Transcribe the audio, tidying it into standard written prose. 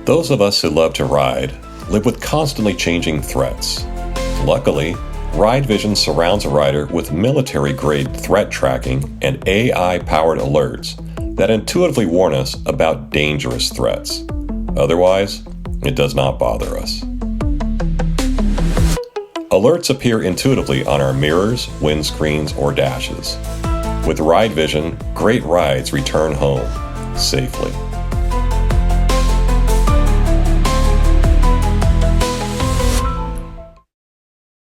Those of us who love to ride live with constantly changing threats. Luckily, Ride Vision surrounds a rider with military-grade threat tracking and AI-powered alerts that intuitively warn us about dangerous threats. Otherwise, it does not bother us. Alerts appear intuitively on our mirrors, windscreens, or dashes. With Ride Vision, great rides return home safely.